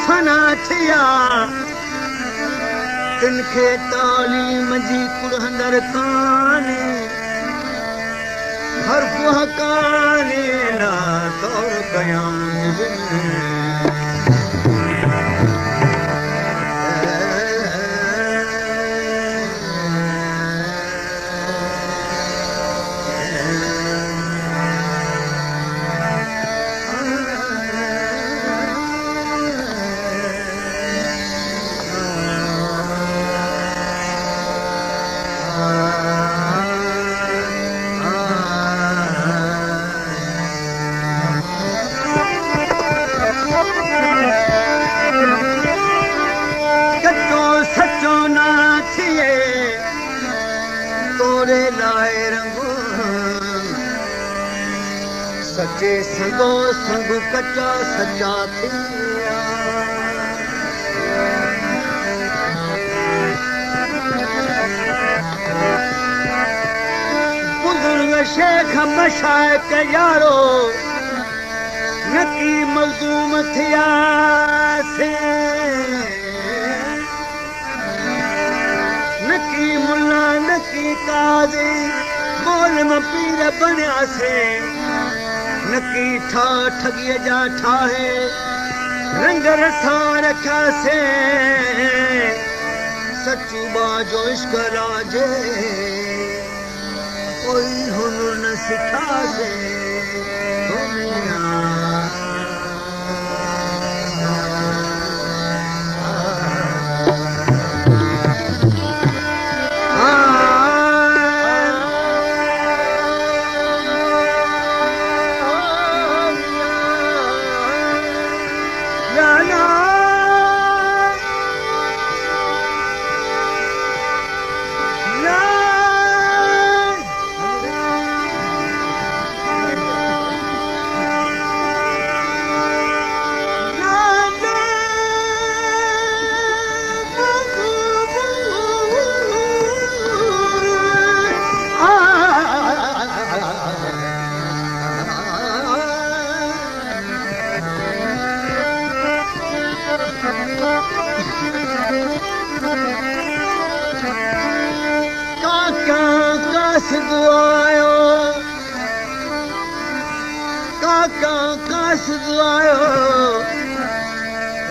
फना थिया तिनखे तालीम जी कुड़हंदर काने हर कुह काने ना तौर कयां सचे संगो संग कच्चा सच्चा थिया बुजुर्ग शेख मशाइक यारो नकी मज़लूम थिया से नकी मुल्ला नकी काज़ी मौलम पीर बनिया से नकी ठा ठगीअ जा ठाहे रंग रसा रखिया से सचू बाजो इश्क राजे कोई हुनुर न सिखा से दुनिया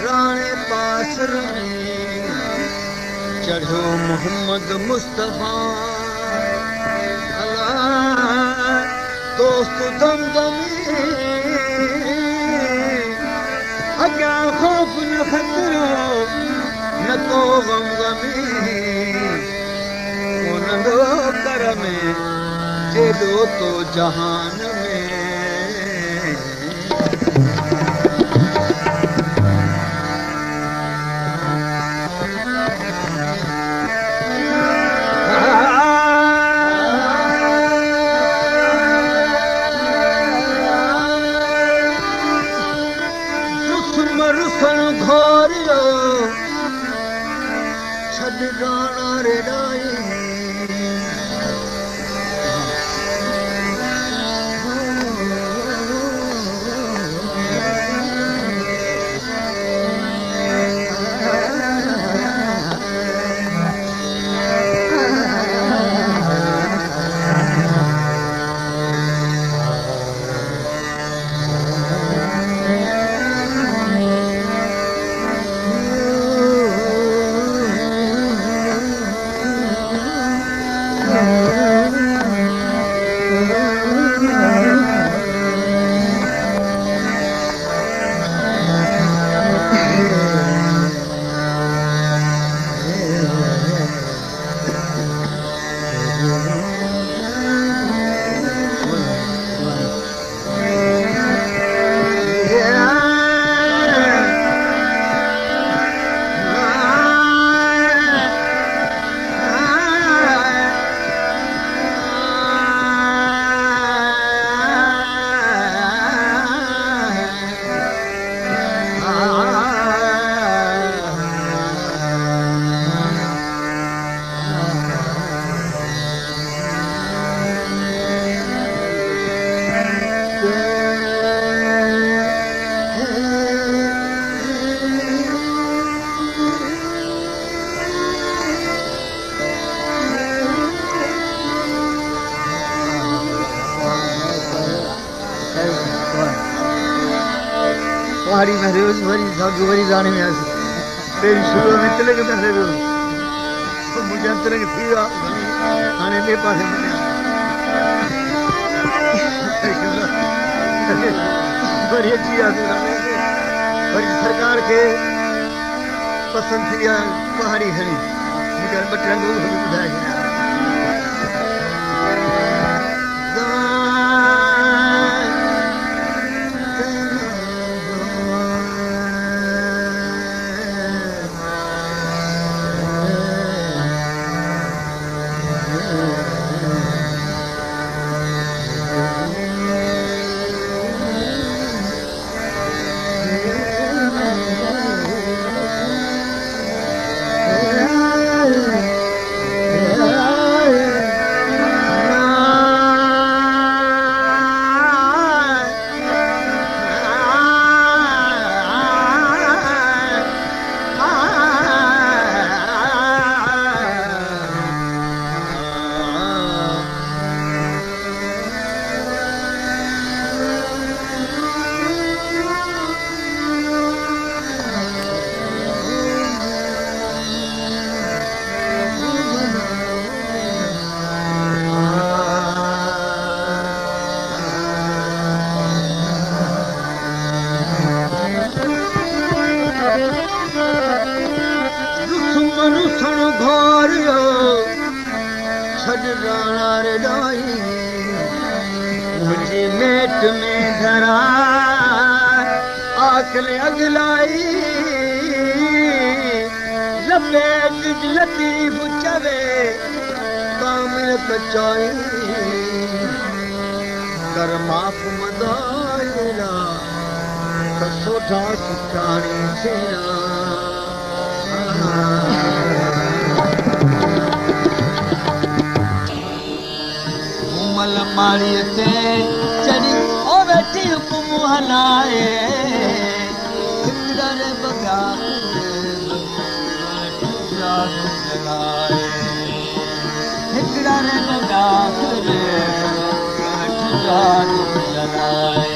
राणे पासर में चढ़ो मोहम्मद मुस्तफा दोस्त दमदमी अॻियां ख़ौफ़ न ख़तरो न को गमगमी उनंदो कर में जेॾो तो जहान में पहाड़ी में रोज वरी साधु वरी दाने में आसी तेरी शुरू में चले गए थे रोज तो मुझे अंतर के थी आने के पास में बड़ी अच्छी आदमी बड़ी सरकार के पसंद थी पहाड़ी हरी मुझे बटन को भी बुझाया में धरा आखले अगलाई लपेट लतीफ चवे कामिल कचाई कर माफ मदायला कसोठा सुठानी सेना मल मारी ते चढ़ी ओ बैठी हुकुम हलाए हिकड़े बगा जलाए हिकड़े बगा जलाए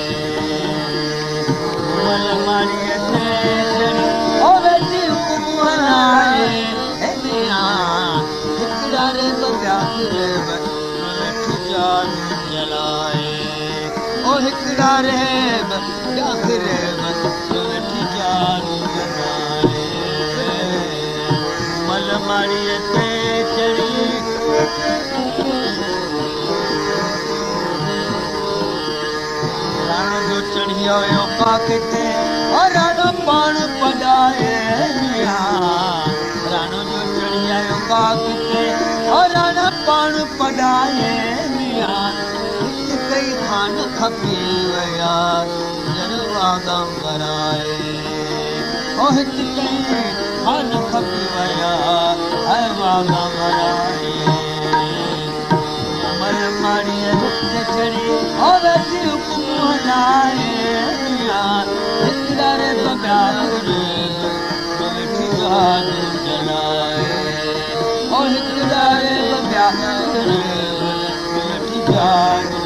मल मारी ते चढ़ी ओ बैठी हुकुम हलाए हिकड़े बगा जलाए ओ हिकड़ा रे आखिरे बैठी जान जलाए मल मारी ते चढ़ी राणो जो चढ़ी आयो पाकिते और राणो पान पढ़ाए राणो जो चढ़ी आयो पाकिते और राणो पान पढ़ाए कई खान खपी वया जनवागम कराए ओ हित कई खान खपी वया वागम कराए मल मारी ते चढ़ी ओ बैठी हुकुम हलाए हिकड़ा रे बगा बैठी जान जलाए ओ हिकड़ा रे बगा बैठी जान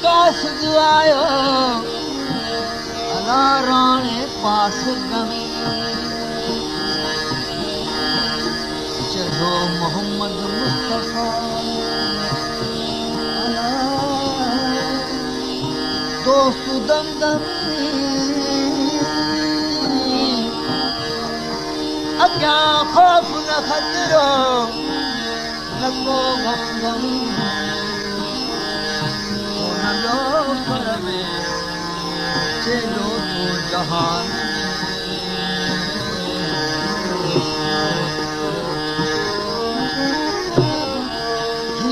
कास जुआयो अला राणे पास गमी चलो मोहम्मद मुस्तफा दोस्त दम दम अग्या खौफ न खतरो न को गम गम घर में चलो तो जहान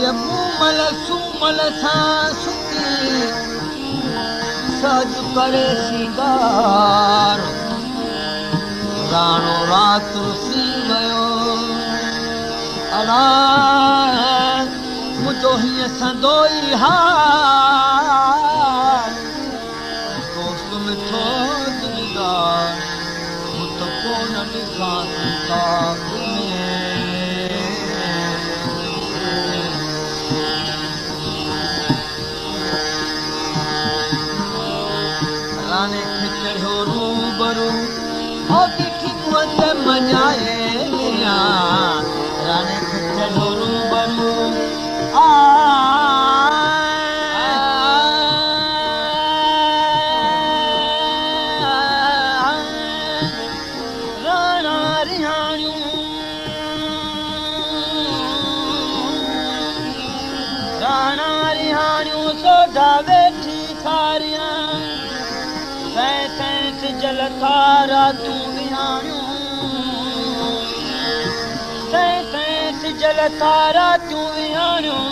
ये मूमल सूमल सांसुती सज करे सिंगार राणो रात रुसी गयो अला मुझो हीअं संदोई हार दोस्त मिठो दिलदार मुझ कोन ॾिठा किताब में राने खे चढ़ियो रूबरू ओ ॾिठी मुंहं ते मञाए राने खे चढ़ियो रूबरू राणा रिहाणियूं सोढा वेठी सारियां सैंस जल तारा तूं विहाणियूं सैंस जल तारा तूं विहाणियूं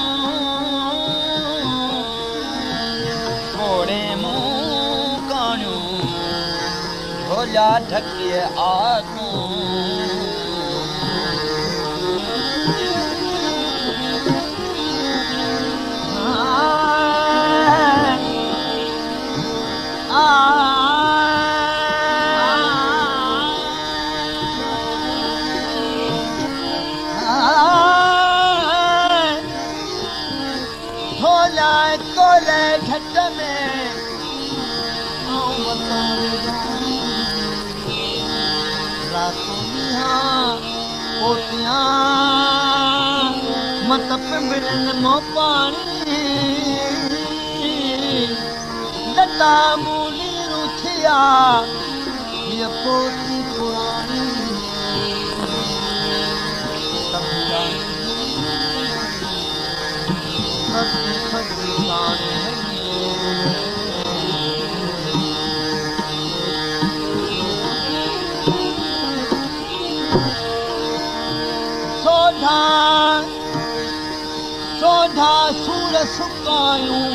थोड़े मुंहुं काणियूं भोला ढके आतूं कोले घट में रातों पोतियां मत पिंबरन मो पानी लता मूली रुथिया ये पोती पुरानी सोढा सूर सुकायूं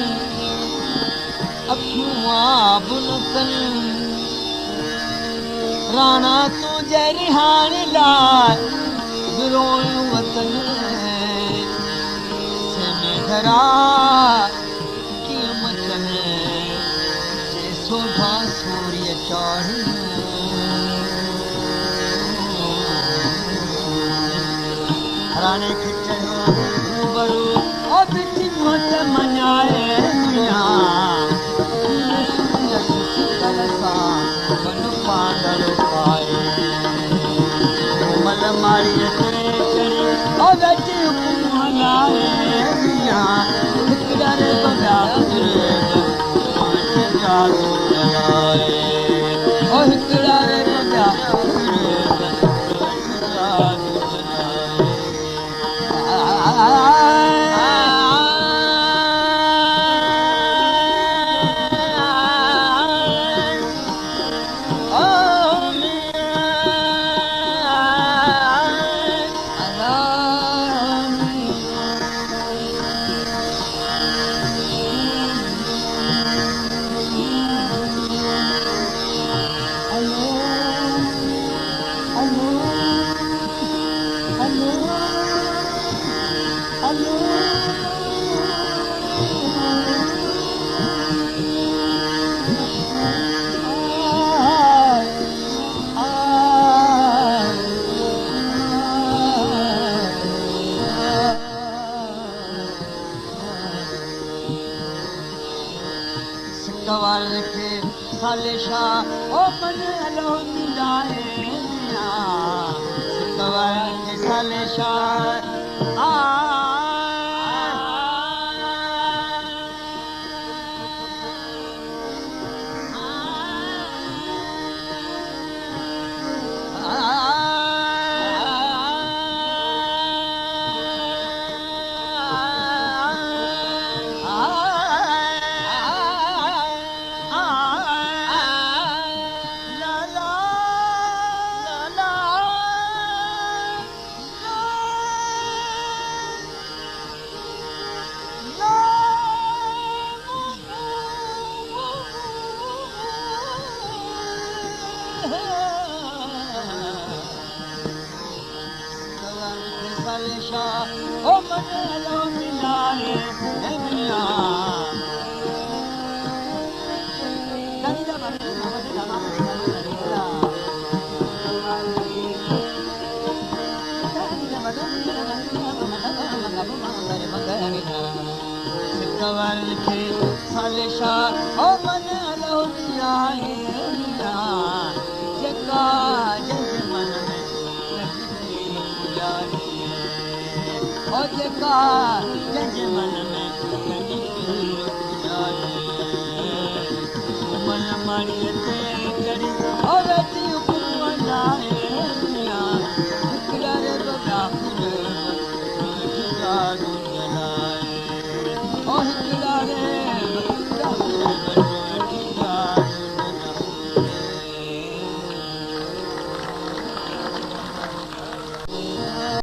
अखियूं आब न कनि राणा तुंहिंजे रिहाणे लाइ विरोयूं वतन घरा कीअं मचनि जे सोढा सूर्य चाढ़ियूं राणे खे चयो रूबरू ओ ॾिठी मुंहं ते मञाए पांडर पाए मल मारीअ ते चढ़ी ओ वेठी हुकुम हलाए हिकड़े बॻा ओ हिकड़ा बॻा साले शाह ओ मन हलो मिलाए साले शाह Oh,